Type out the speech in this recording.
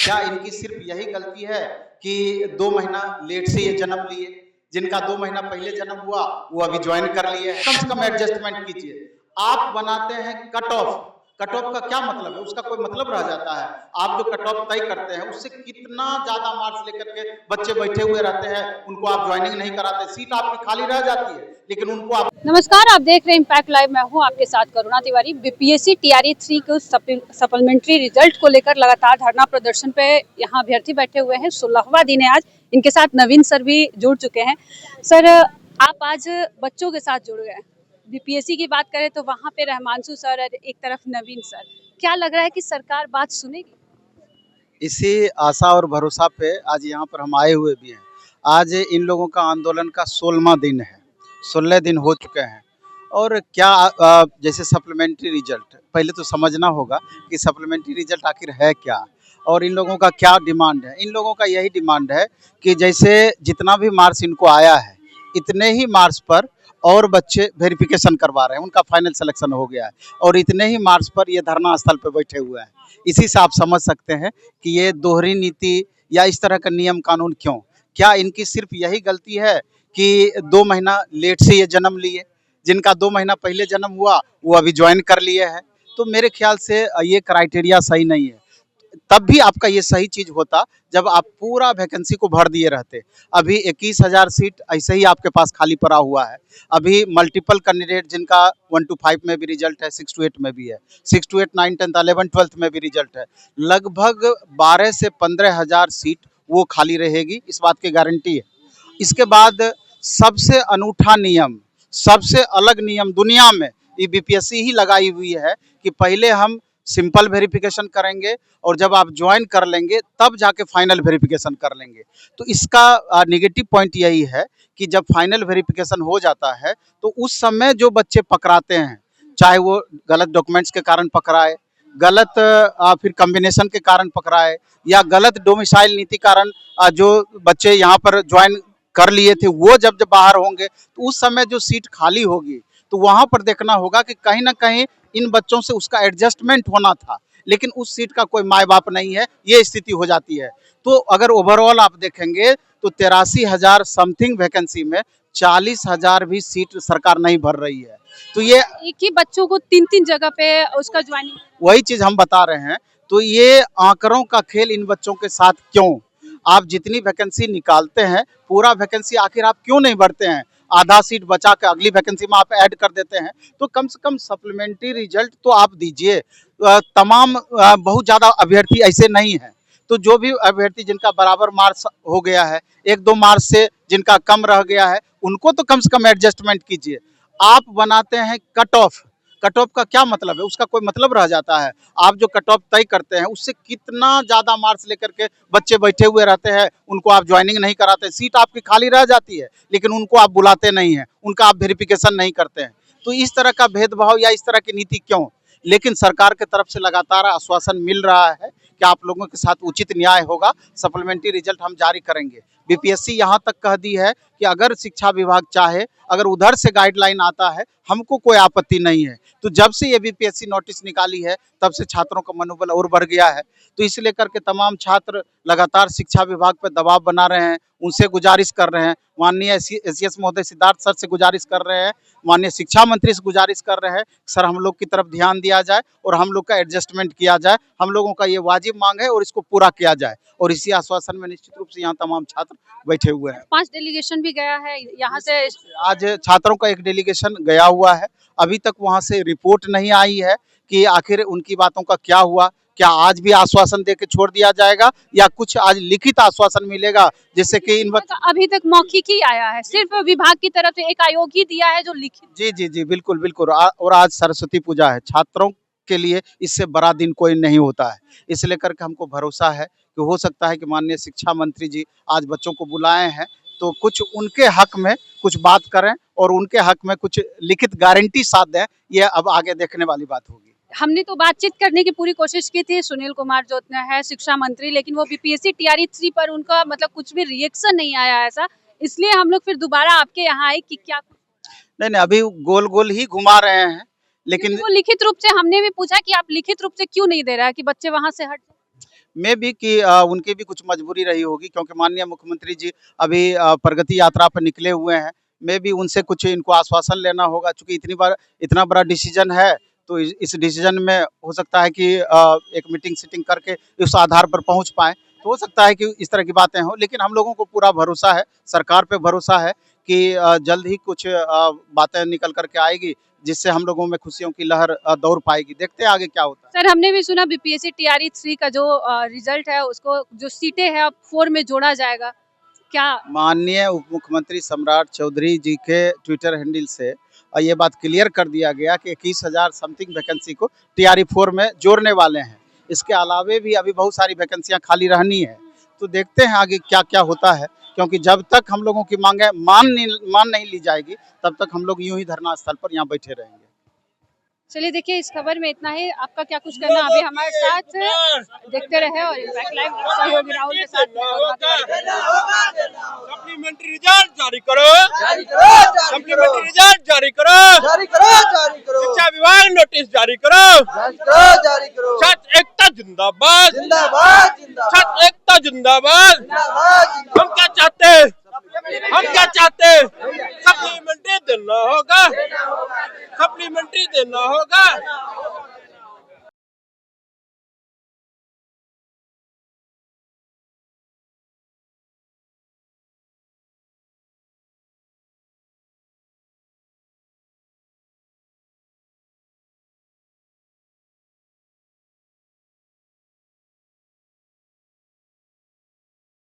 क्या इनकी सिर्फ यही गलती है कि 2 महीना लेट से ये जन्म लिए? जिनका 2 महीना पहले जन्म हुआ वो अभी ज्वाइन कर लिए हैं। कम से कम एडजस्टमेंट कीजिए। आप बनाते हैं कट ऑफ। कट ऑफ का क्या मतलब है? उसका कोई मतलब रह जाता है। आप जो कट ऑफ तय करते हैं उससे कितना ज्यादा मार्क्स लेकर के बच्चे बैठे हुए रहते हैं, उनको आप ज्वाइनिंग नहीं कराते, सीट आपकी खाली रह जाती है, लेकिन उनको आप। नमस्कार, आप देख रहे हैं इम्पैक्ट लाइव। मैं हूं आपके साथ करुणा तिवारी। बीपीएससी टीआरई 3 के सप्लीमेंट्री रिजल्ट को लेकर लगातार धरना प्रदर्शन पे यहां अभ्यर्थी बैठे हुए हैं। 16वां दिन है आज। इनके साथ नवीन सर भी जुड़ चुके हैं। सर, आप आज बच्चों के साथ जुड़ गए। बीपीएससी की बात करें तो वहां पे रहमांशु सर और एक तरफ नवीन सर। क्या लग रहा है कि सरकार बात सुनेगी? इसी आशा और भरोसा पे आज यहाँ पर हम आए हुए भी हैं। आज इन लोगों का आंदोलन का 16वां दिन है। 16 दिन हो चुके हैं। और क्या जैसे सप्लीमेंट्री रिजल्ट, पहले तो समझना होगा कि सप्लीमेंट्री रिजल्ट आखिर है क्या और इन लोगों का क्या डिमांड है। इन लोगों का यही डिमांड है कि जैसे जितना भी मार्क्स इनको आया है इतने ही मार्क्स पर और बच्चे वेरिफिकेशन करवा रहे हैं, उनका फाइनल सिलेक्शन हो गया है और इतने ही मार्क्स पर ये धरना स्थल पर बैठे हुए हैं। इसी से आप समझ सकते हैं कि ये दोहरी नीति या इस तरह का नियम कानून क्यों। क्या इनकी सिर्फ यही गलती है कि 2 महीना लेट से ये जन्म लिए? जिनका 2 महीना पहले जन्म हुआ वो अभी ज्वाइन कर लिए हैं। तो मेरे ख्याल से ये क्राइटेरिया सही नहीं है। तब भी आपका ये सही चीज होता जब आप पूरा वैकेंसी को भर दिए रहते। अभी 21,000 सीट ऐसे ही आपके पास खाली पड़ा हुआ है। अभी मल्टीपल कैंडिडेट जिनका 1 to 5 में भी रिजल्ट है, 6 to 8 में भी है, 6 to 8 9 10 11 12 में भी रिजल्ट है। लगभग 12 से 15,000 सीट वो खाली रहेगी, इस बात की गारंटी है। इसके बाद सबसे अनूठा नियम, सबसे अलग नियम दुनिया में ये बीपीएससी ही लगाई हुई है कि पहले हम सिंपल वेरिफिकेशन करेंगे और जब आप ज्वाइन कर लेंगे तब जाके फाइनल वेरिफिकेशन कर लेंगे। तो इसका नेगेटिव पॉइंट यही है कि जब फाइनल वेरिफिकेशन हो जाता है तो उस समय जो बच्चे पकड़ाते हैं, चाहे वो गलत डॉक्यूमेंट्स के कारण पकड़ाए, गलत फिर कॉम्बिनेशन के कारण पकड़ाए या गलत डोमिसाइल नीति कारण जो बच्चे यहाँ पर ज्वाइन कर लिए थे वो जब बाहर होंगे तो उस समय जो सीट खाली होगी तो वहां पर देखना होगा कि कहीं ना कहीं इन बच्चों से उसका एडजस्टमेंट होना था, लेकिन उस सीट का कोई माए बाप नहीं है, ये स्थिति हो जाती है। तो अगर ओवरऑल आप देखेंगे तो 83,000 समथिंग वैकेंसी में 40,000 भी सीट सरकार नहीं भर रही है। तो ये एक ही बच्चों को 3-3 जगह पे उसका ज्वाइनिंग, वही चीज हम बता रहे हैं। तो ये आंकड़ों का खेल इन बच्चों के साथ क्यों? आप जितनी वैकेंसी निकालते हैं पूरा वैकेंसी आखिर आप क्यों नहीं भरते हैं? आधा सीट बचा के अगली वैकेंसी में आप ऐड कर देते हैं। तो कम से कम सप्लीमेंट्री रिजल्ट तो आप दीजिए। तमाम बहुत ज़्यादा अभ्यर्थी ऐसे नहीं हैं। तो जो भी अभ्यर्थी जिनका बराबर मार्क्स हो गया है, 1-2 मार्क्स से जिनका कम रह गया है, उनको तो कम से कम एडजस्टमेंट कीजिए। आप बनाते हैं कट ऑफ। कट ऑफ का क्या मतलब है? उसका कोई मतलब रह जाता है? आप जो कट ऑफ तय करते हैं उससे कितना ज़्यादा मार्क्स लेकर के बच्चे बैठे हुए रहते हैं, उनको आप ज्वाइनिंग नहीं कराते, सीट आपकी खाली रह जाती है, लेकिन उनको आप बुलाते नहीं हैं, उनका आप वेरिफिकेशन नहीं करते हैं। तो इस तरह का भेदभाव या इस तरह की नीति क्यों? लेकिन सरकार की तरफ से लगातार आश्वासन मिल रहा है कि आप लोगों के साथ उचित न्याय होगा, सप्लीमेंट्री रिजल्ट हम जारी करेंगे। बीपीएससी यहाँ तक कह दी है कि अगर शिक्षा विभाग चाहे, अगर उधर से गाइडलाइन आता है, हमको कोई आपत्ति नहीं है। तो जब से ये बीपीएससी नोटिस निकाली है तब से छात्रों का मनोबल और बढ़ गया है। तो इस लेकर के तमाम छात्र लगातार शिक्षा विभाग पर दबाव बना रहे हैं, उनसे गुजारिश कर रहे हैं। माननीय एसीएस महोदय सिद्धार्थ सर से गुजारिश कर रहे हैं, माननीय शिक्षा मंत्री से गुजारिश कर रहे हैं, सर हम लोग की तरफ ध्यान दिया जाए और हम लोग का एडजस्टमेंट किया जाए। हम लोगों का ये वाजिब मांग है और इसको पूरा किया जाए। और इसी आश्वासन में निश्चित रूप से यहाँ तमाम छात्र बैठे हुए हैं। 5 डेलीगेशन भी गया है यहाँ से। आज छात्रों का एक डेलीगेशन गया हुआ है। अभी तक वहां से रिपोर्ट नहीं आई है कि आखिर उनकी बातों का क्या हुआ। क्या आज भी आश्वासन देके छोड़ दिया जाएगा या कुछ आज लिखित आश्वासन मिलेगा, जिससे कि इन अभी तक मौखिक ही आया है, सिर्फ विभाग की तरफ से एक आयोग ही दिया है जो लिखित। जी जी जी, बिल्कुल बिल्कुल। और आज सरस्वती पूजा है, छात्रों के लिए इससे बड़ा दिन कोई नहीं होता है। इस लेकर के हमको भरोसा है कि हो सकता है कि माननीय शिक्षा मंत्री जी आज बच्चों को बुलाए हैं तो कुछ उनके हक में कुछ बात करें और उनके हक में कुछ लिखित गारंटी साथ दें। ये अब आगे देखने वाली बात होगी। हमने तो बातचीत करने की पूरी कोशिश की थी सुनील कुमार जो है शिक्षा मंत्री, लेकिन वो बीपीएससी टीआरई 3 पर उनका मतलब कुछ भी रिएक्शन नहीं आया ऐसा। इसलिए हम लोग फिर दोबारा आपके यहाँ आए कि क्या। नहीं, अभी गोल गोल ही घुमा रहे हैं। लेकिन वो लिखित रूप से हमने भी पूछा कि आप लिखित रूप से क्यों नहीं दे रहा है कि बच्चे वहां से हट। मे भी कि उनकी भी कुछ मजबूरी रही होगी, क्योंकि माननीय मुख्यमंत्री जी अभी प्रगति यात्रा पर निकले हुए हैं। मे भी उनसे कुछ इनको आश्वासन लेना होगा, चूँकि इतना बड़ा डिसीजन है, तो इस डिसीजन में हो सकता है कि एक मीटिंग करके उस आधार पर पहुँच पाएँ। तो हो सकता है कि इस तरह की बातें हों, लेकिन हम लोगों को पूरा भरोसा है, सरकार पे भरोसा है कि जल्द ही कुछ बातें निकल कर के आएगी, जिससे हम लोगों में खुशियों की लहर दौड़ पाएगी। देखते हैं आगे क्या होता है। सर, हमने भी सुना बीपीएससी टीआरई 3 का जो रिजल्ट है उसको जो सीटें हैं अब 4 में जोड़ा जाएगा। क्या माननीय उप मुख्यमंत्री सम्राट चौधरी जी के ट्विटर हैंडल से ये बात क्लियर कर दिया गया कि 21,000 समथिंग वैकेंसी को टीआरई 4 में जोड़ने वाले हैं। इसके अलावे भी अभी बहुत सारी वैकेंसियां खाली रहनी है। तो देखते हैं आगे क्या-क्या होता है, क्योंकि जब तक हम लोगों की मांगें मान नहीं ली जाएगी, तब तक हम लोग यूं ही धरना स्थल पर यहाँ बैठे रहेंगे। चलिए देखिए, इस खबर में इतना ही। आपका क्या कुछ कहना अभी हमारे साथ देखते रहे और इम्पैक्ट लाइव सहयोगी राहुल के साथ मैं करुणा तिवारी। सप्लीमेंट्री रिजल्ट जारी करो, सप्लीमेंट्री रिजल्ट जारी करो, शिक्षा विभाग नोटिस जारी करो, छात्र एकता जिंदाबाद, छात्र एकता जिंदाबाद। हम क्या चाहते हैं, सप्लीमेंट्री देना होगा, सप्लीमेंट्री देना होगा।